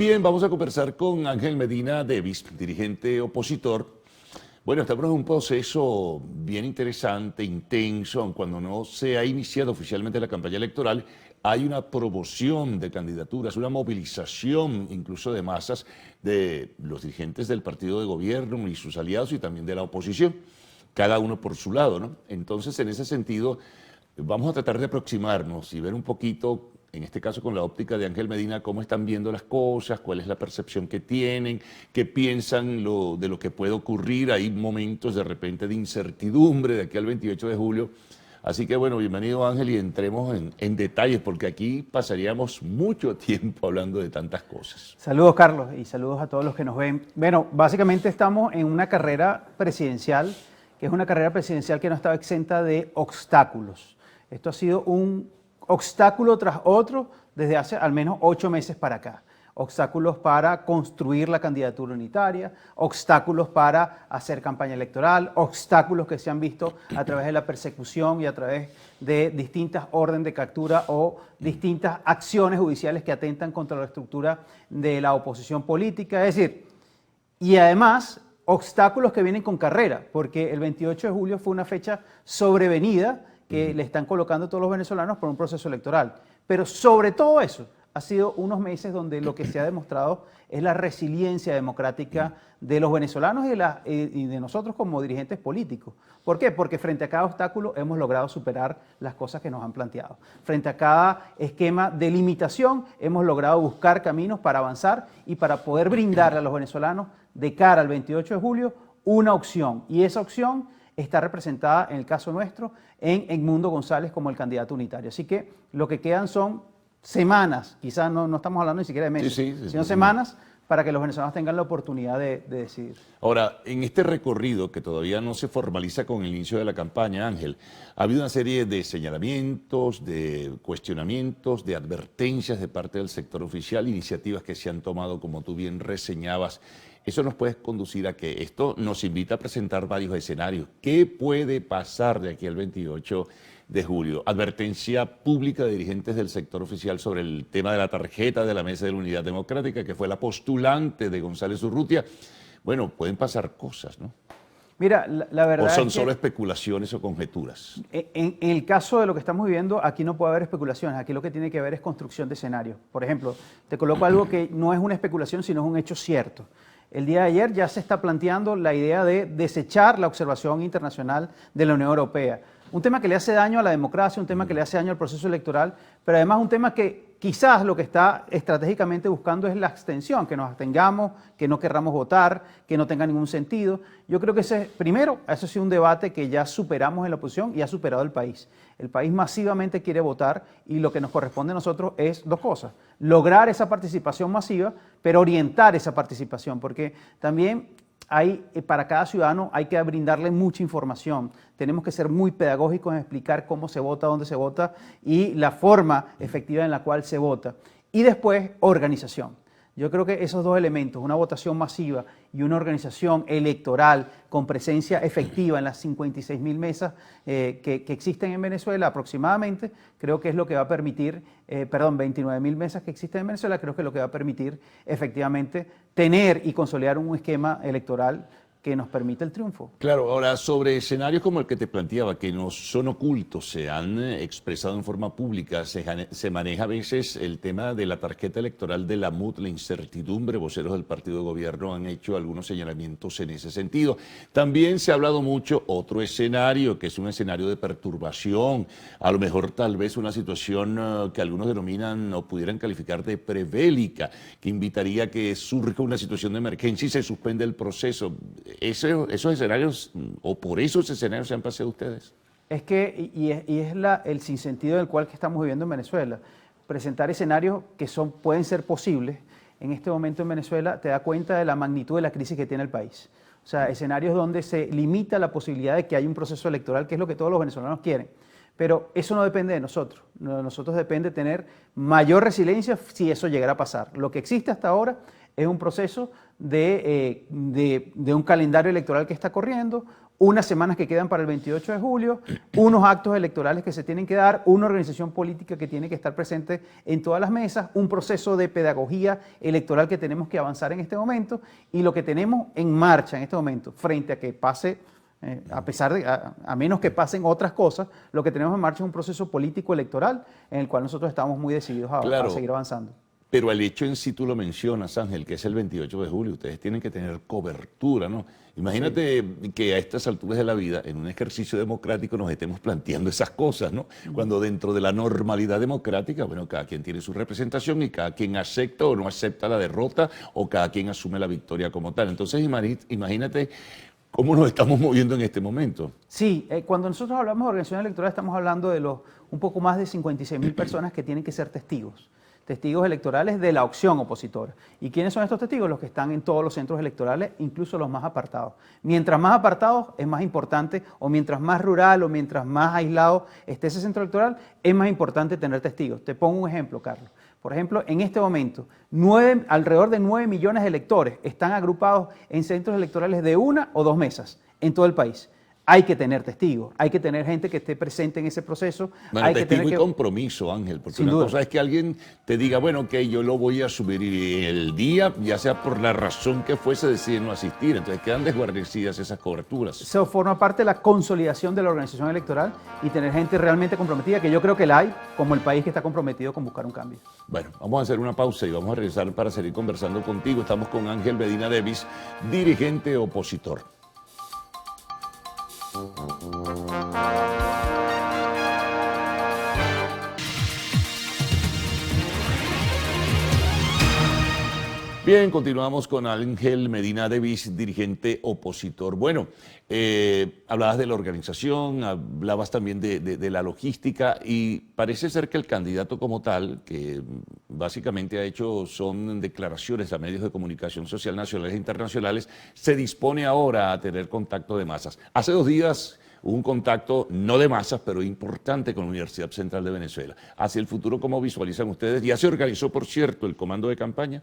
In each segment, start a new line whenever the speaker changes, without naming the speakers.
Bien, vamos a conversar con Ángel Medina Davis, dirigente opositor. Bueno, estamos en un proceso bien interesante, intenso, aun cuando no se ha iniciado oficialmente la campaña electoral, hay una promoción de candidaturas, una movilización incluso de masas de los dirigentes del partido de gobierno y sus aliados y también de la oposición, cada uno por su lado, ¿no? Entonces, en ese sentido, vamos a tratar de aproximarnos y ver un poquito, en este caso con la óptica de Ángel Medina, cómo están viendo las cosas, cuál es la percepción que tienen, qué piensan de lo que puede ocurrir. Hay momentos de repente de incertidumbre de aquí al 28 de julio. Así que bueno, bienvenido Ángel y entremos en detalles, porque aquí pasaríamos mucho tiempo hablando de tantas cosas.
Saludos Carlos y saludos a todos los que nos ven. Bueno, básicamente estamos en una carrera presidencial, que es una carrera presidencial que no estaba exenta de obstáculos. Esto ha sido un obstáculo tras otro desde hace al menos 8 meses para acá. Obstáculos para construir la candidatura unitaria, obstáculos para hacer campaña electoral, obstáculos que se han visto a través de la persecución y a través de distintas órdenes de captura o distintas acciones judiciales que atentan contra la estructura de la oposición política. Es decir, y además obstáculos que vienen con carrera, porque el 28 de julio fue una fecha sobrevenida que le están colocando todos los venezolanos por un proceso electoral. Pero sobre todo eso, ha sido unos meses donde lo que se ha demostrado es la resiliencia democrática de los venezolanos y de nosotros como dirigentes políticos. ¿Por qué? Porque frente a cada obstáculo hemos logrado superar las cosas que nos han planteado. Frente a cada esquema de limitación hemos logrado buscar caminos para avanzar y para poder brindarle a los venezolanos de cara al 28 de julio una opción. Y esa opción está representada, en el caso nuestro, en Edmundo González como el candidato unitario. Así que lo que quedan son semanas, quizás no estamos hablando ni siquiera de meses, sino semanas para que los venezolanos tengan la oportunidad de decidir.
Ahora, en este recorrido que todavía no se formaliza con el inicio de la campaña, Ángel, ha habido una serie de señalamientos, de cuestionamientos, de advertencias de parte del sector oficial, iniciativas que se han tomado, como tú bien reseñabas. Eso nos puede conducir a que esto nos invita a presentar varios escenarios. ¿Qué puede pasar de aquí al 28 de julio? Advertencia pública de dirigentes del sector oficial sobre el tema de la tarjeta de la Mesa de la Unidad Democrática, que fue la postulante de González Urrutia. Bueno, pueden pasar cosas, ¿no?
Mira, la verdad
¿O son
es que
solo especulaciones o conjeturas?
en el caso de lo que estamos viviendo, aquí no puede haber especulaciones, aquí lo que tiene que haber es construcción de escenarios. Por ejemplo, te coloco algo que no es una especulación, sino es un hecho cierto. El día de ayer ya se está planteando la idea de desechar la observación internacional de la Unión Europea. Un tema que le hace daño a la democracia, un tema que le hace daño al proceso electoral, pero además un tema que quizás lo que está estratégicamente buscando es la abstención, que nos abstengamos, que no querramos votar, que no tenga ningún sentido. Yo creo que primero, eso ha sido un debate que ya superamos en la oposición y ha superado el país. El país masivamente quiere votar y lo que nos corresponde a nosotros es dos cosas: lograr esa participación masiva, pero orientar esa participación, porque también para cada ciudadano hay que brindarle mucha información. Tenemos que ser muy pedagógicos en explicar cómo se vota, dónde se vota y la forma efectiva en la cual se vota. Y después, organización. Yo creo que esos dos elementos, una votación masiva y una organización electoral con presencia efectiva en las 56.000 mesas que existen en Venezuela aproximadamente, creo que es lo que va a permitir, 29.000 mesas que existen en Venezuela, creo que es lo que va a permitir efectivamente tener y consolidar un esquema electoral que nos permite el triunfo.
Claro, ahora sobre escenarios como el que te planteaba, que no son ocultos, se han expresado en forma pública, se maneja a veces el tema de la tarjeta electoral de la MUD, la incertidumbre, voceros del partido de gobierno han hecho algunos señalamientos en ese sentido. También se ha hablado mucho otro escenario, que es un escenario de perturbación, a lo mejor tal vez una situación que algunos denominan o pudieran calificar de prebélica, que invitaría a que surja una situación de emergencia y se suspende el proceso. ¿Esos escenarios, o por esos escenarios se han pasado ustedes?
Es que, es el sinsentido del cual que estamos viviendo en Venezuela. Presentar escenarios que pueden ser posibles en este momento en Venezuela te da cuenta de la magnitud de la crisis que tiene el país. O sea, escenarios donde se limita la posibilidad de que haya un proceso electoral, que es lo que todos los venezolanos quieren. Pero eso no depende de nosotros. De nosotros depende tener mayor resiliencia si eso llegara a pasar. Lo que existe hasta ahora es un proceso de un calendario electoral que está corriendo, unas semanas que quedan para el 28 de julio, unos actos electorales que se tienen que dar, una organización política que tiene que estar presente en todas las mesas, un proceso de pedagogía electoral que tenemos que avanzar en este momento y lo que tenemos en marcha en este momento, frente a que pase, a menos que pasen otras cosas, lo que tenemos en marcha es un proceso político electoral en el cual nosotros estamos muy decididos a seguir avanzando.
Pero el hecho en sí tú lo mencionas, Ángel, que es el 28 de julio, ustedes tienen que tener cobertura, ¿no? Imagínate que a estas alturas de la vida, en un ejercicio democrático, nos estemos planteando esas cosas, ¿no? Cuando dentro de la normalidad democrática, bueno, cada quien tiene su representación y cada quien acepta o no acepta la derrota o cada quien asume la victoria como tal. Entonces, imagínate cómo nos estamos moviendo en este momento.
Sí, cuando nosotros hablamos de organización electoral estamos hablando de un poco más de 56.000 personas que tienen que ser testigos electorales de la opción opositora. ¿Y quiénes son estos testigos? Los que están en todos los centros electorales, incluso los más apartados. Mientras más apartados es más importante, o mientras más rural o mientras más aislado esté ese centro electoral, es más importante tener testigos. Te pongo un ejemplo, Carlos. Por ejemplo, en este momento, alrededor de 9 millones de electores están agrupados en centros electorales de 1 o 2 mesas en todo el país. Hay que tener testigos, hay que tener gente que esté presente en ese proceso.
Bueno,
hay
testigo
que tener
y compromiso, Ángel, porque una cosa es que alguien te diga, bueno, ok, yo lo voy a subir y el día, ya sea por la razón que fuese, decide no asistir. Entonces quedan desguarnecidas esas coberturas.
Eso forma parte de la consolidación de la organización electoral y tener gente realmente comprometida, que yo creo que la hay, como el país que está comprometido con buscar un cambio.
Bueno, vamos a hacer una pausa y vamos a regresar para seguir conversando contigo. Estamos con Ángel Medina Davis, dirigente opositor. Bien, continuamos con Ángel Medina Davis, dirigente opositor. Bueno, hablabas de la organización, hablabas también de la logística y parece ser que el candidato como tal, que básicamente ha hecho son declaraciones a medios de comunicación social nacionales e internacionales, se dispone ahora a tener contacto de masas. Hace 2 días hubo un contacto, no de masas, pero importante con la Universidad Central de Venezuela. Hacia el futuro, ¿cómo visualizan ustedes? Ya se organizó, por cierto, el comando de campaña.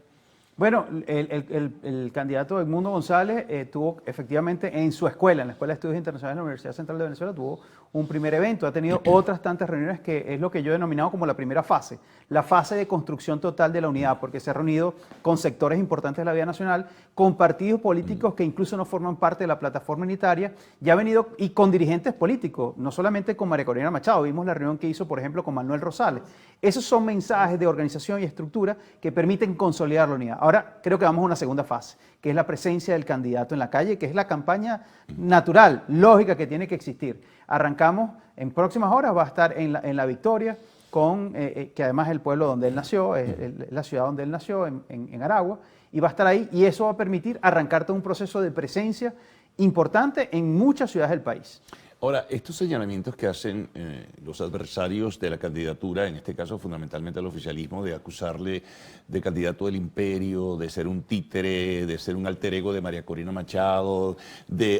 Bueno, el candidato Edmundo González tuvo efectivamente en su escuela, en la Escuela de Estudios Internacionales de la Universidad Central de Venezuela, tuvo un primer evento. Ha tenido otras tantas reuniones que es lo que yo he denominado como la primera fase, la fase de construcción total de la unidad, porque se ha reunido con sectores importantes de la vida nacional, con partidos políticos que incluso no forman parte de la plataforma unitaria, ya ha venido y con dirigentes políticos, no solamente con María Corina Machado, vimos la reunión que hizo, por ejemplo, con Manuel Rosales. Esos son mensajes de organización y estructura que permiten consolidar la unidad. Ahora creo que vamos a una segunda fase, que es la presencia del candidato en la calle, que es la campaña natural, lógica que tiene que existir. Arrancamos en próximas horas, va a estar en la Victoria, que además es el pueblo donde él nació, es la ciudad donde él nació, en Aragua, y va a estar ahí, y eso va a permitir arrancar todo un proceso de presencia importante en muchas ciudades del país.
Ahora, estos señalamientos que hacen los adversarios de la candidatura, en este caso fundamentalmente al oficialismo, de acusarle de candidato del imperio, de ser un títere, de ser un alter ego de María Corina Machado,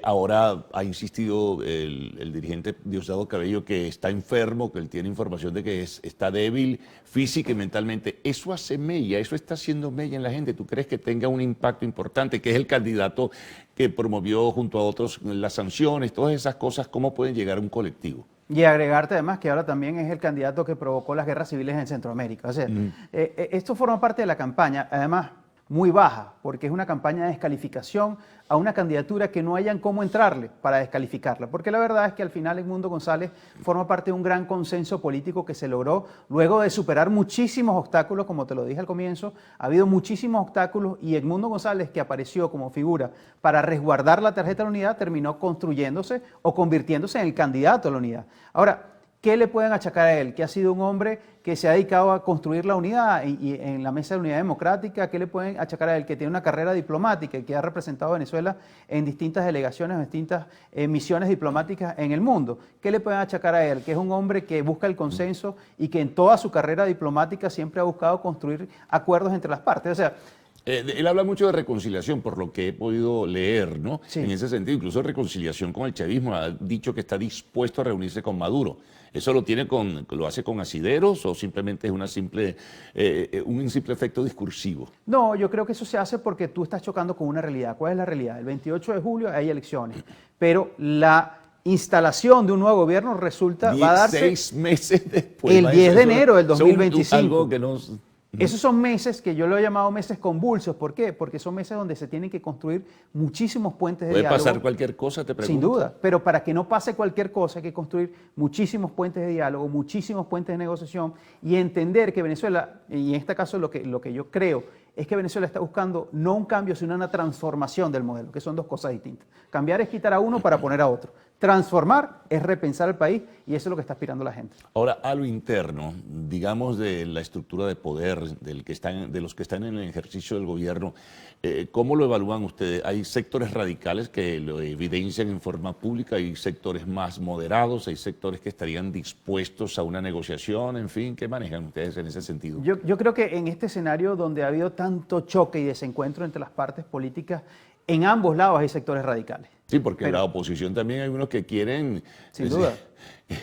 ahora ha insistido el dirigente Diosdado Cabello que está enfermo, que él tiene información de que está débil física y mentalmente. Eso hace mella, eso está haciendo mella en la gente. ¿Tú crees que tenga un impacto importante, que es el candidato que promovió junto a otros las sanciones, todas esas cosas, cómo pueden llegar a un colectivo?
Y agregarte además que ahora también es el candidato que provocó las guerras civiles en Centroamérica. O sea, esto forma parte de la campaña, además muy baja, porque es una campaña de descalificación a una candidatura que no hayan cómo entrarle para descalificarla. Porque la verdad es que al final Edmundo González forma parte de un gran consenso político que se logró luego de superar muchísimos obstáculos, como te lo dije al comienzo. Ha habido muchísimos obstáculos y Edmundo González, que apareció como figura para resguardar la tarjeta de la unidad, terminó construyéndose o convirtiéndose en el candidato a la unidad. Ahora, ¿qué le pueden achacar a él? Que ha sido un hombre que se ha dedicado a construir la unidad y en la Mesa de Unidad Democrática. ¿Qué le pueden achacar a él? Que tiene una carrera diplomática y que ha representado a Venezuela en distintas delegaciones, en distintas misiones diplomáticas en el mundo. ¿Qué le pueden achacar a él? Que es un hombre que busca el consenso y que en toda su carrera diplomática siempre ha buscado construir acuerdos entre las partes. O sea,
Él habla mucho de reconciliación, por lo que he podido leer, ¿no?
Sí.
En ese sentido, incluso reconciliación con el chavismo. Ha dicho que está dispuesto a reunirse con Maduro. ¿Eso lo hace con asideros o simplemente es un simple efecto discursivo?
No, yo creo que eso se hace porque tú estás chocando con una realidad. ¿Cuál es la realidad? El 28 de julio hay elecciones, pero la instalación de un nuevo gobierno va a darse
6 meses después.
el 10 de
Eso-
enero del
eso es
2025.
algo que no...
Esos son meses que yo lo he llamado meses convulsos. ¿Por qué? Porque son meses donde se tienen que construir muchísimos puentes de
Puede
diálogo.
pasar cualquier cosa, te pregunto.
Sin duda, pero para que no pase cualquier cosa hay que construir muchísimos puentes de diálogo, muchísimos puentes de negociación y entender que Venezuela, y en este caso lo que yo creo, es que Venezuela está buscando no un cambio, sino una transformación del modelo, que son dos cosas distintas. Cambiar es quitar a uno para poner a otro. Transformar es repensar el país y eso es lo que está aspirando la gente.
Ahora, a lo interno, digamos de la estructura de poder de los que están en el ejercicio del gobierno, ¿cómo lo evalúan ustedes? ¿Hay sectores radicales que lo evidencian en forma pública? ¿Hay sectores más moderados? ¿Hay sectores que estarían dispuestos a una negociación? En fin, ¿qué manejan ustedes en ese sentido?
Yo creo que en este escenario donde ha habido tanto choque y desencuentro entre las partes políticas, en ambos lados hay sectores radicales.
Sí, porque en
Pero-
la oposición también hay unos que quieren...
Sin duda.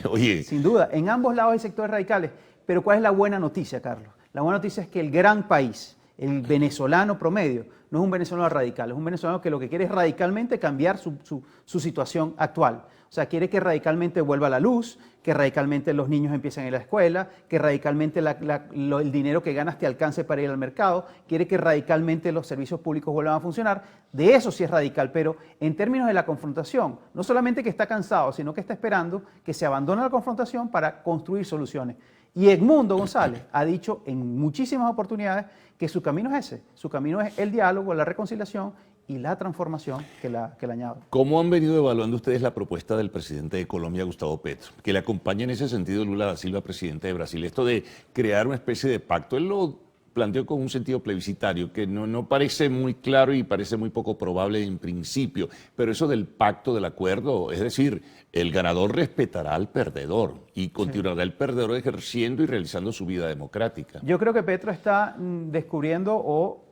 Oye,
Sin duda, en ambos lados hay sectores radicales. Pero ¿cuál es la buena noticia, Carlos? La buena noticia es que el gran país, el venezolano promedio, no es un venezolano radical, es un venezolano que lo que quiere es radicalmente cambiar su situación actual. O sea, quiere que radicalmente vuelva la luz, que radicalmente los niños empiecen a ir a la escuela, que radicalmente el dinero que ganas te alcance para ir al mercado, quiere que radicalmente los servicios públicos vuelvan a funcionar. De eso sí es radical, pero en términos de la confrontación, no solamente que está cansado, sino que está esperando que se abandone la confrontación para construir soluciones. Y Edmundo González ha dicho en muchísimas oportunidades que su camino es ese, su camino es el diálogo, la reconciliación y la transformación que la añade.
¿cómo han venido evaluando ustedes la propuesta del presidente de Colombia, Gustavo Petro? Que le acompaña en ese sentido Lula da Silva, presidente de Brasil. Esto de crear una especie de pacto, él lo planteó con un sentido plebiscitario, que no parece muy claro y parece muy poco probable en principio, pero eso del pacto, del acuerdo, es decir, el ganador respetará al perdedor y continuará el perdedor ejerciendo y realizando su vida democrática.
Yo creo que Petro está descubriendo o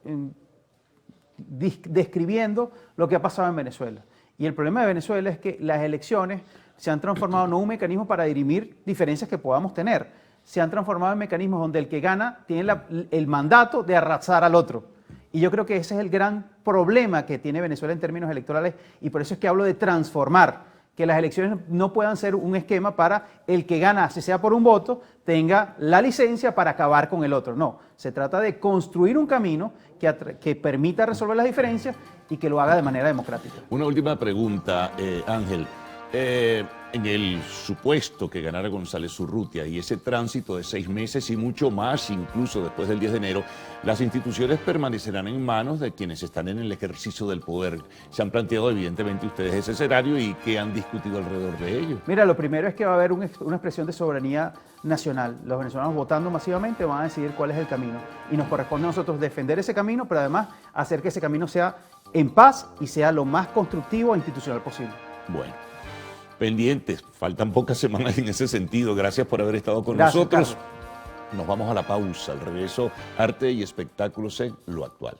describiendo lo que ha pasado en Venezuela. Y el problema de Venezuela es que las elecciones se han transformado no en un mecanismo para dirimir diferencias que podamos tener, se han transformado en mecanismos donde el que gana tiene el mandato de arrasar al otro. Y yo creo que ese es el gran problema que tiene Venezuela en términos electorales y por eso es que hablo de transformar, que las elecciones no puedan ser un esquema para el que gana, si sea por un voto, tenga la licencia para acabar con el otro. No, se trata de construir un camino que permita resolver las diferencias y que lo haga de manera democrática.
Una última pregunta, Ángel. En el supuesto que ganara González Urrutia y ese tránsito de 6 meses y mucho más, incluso después del 10 de enero, las instituciones permanecerán en manos de quienes están en el ejercicio del poder. Se han planteado evidentemente ustedes ese escenario y qué han discutido alrededor de ello.
Mira, lo primero es que va a haber una expresión de soberanía nacional. Los venezolanos votando masivamente van a decidir cuál es el camino. Y nos corresponde a nosotros defender ese camino, pero además hacer que ese camino sea en paz y sea lo más constructivo e institucional posible.
Bueno, pendientes, faltan pocas semanas en ese sentido. Gracias por haber estado con
Gracias,
nosotros.
Carlos.
Nos vamos a la pausa. Al regreso, arte y espectáculos en Lo Actual.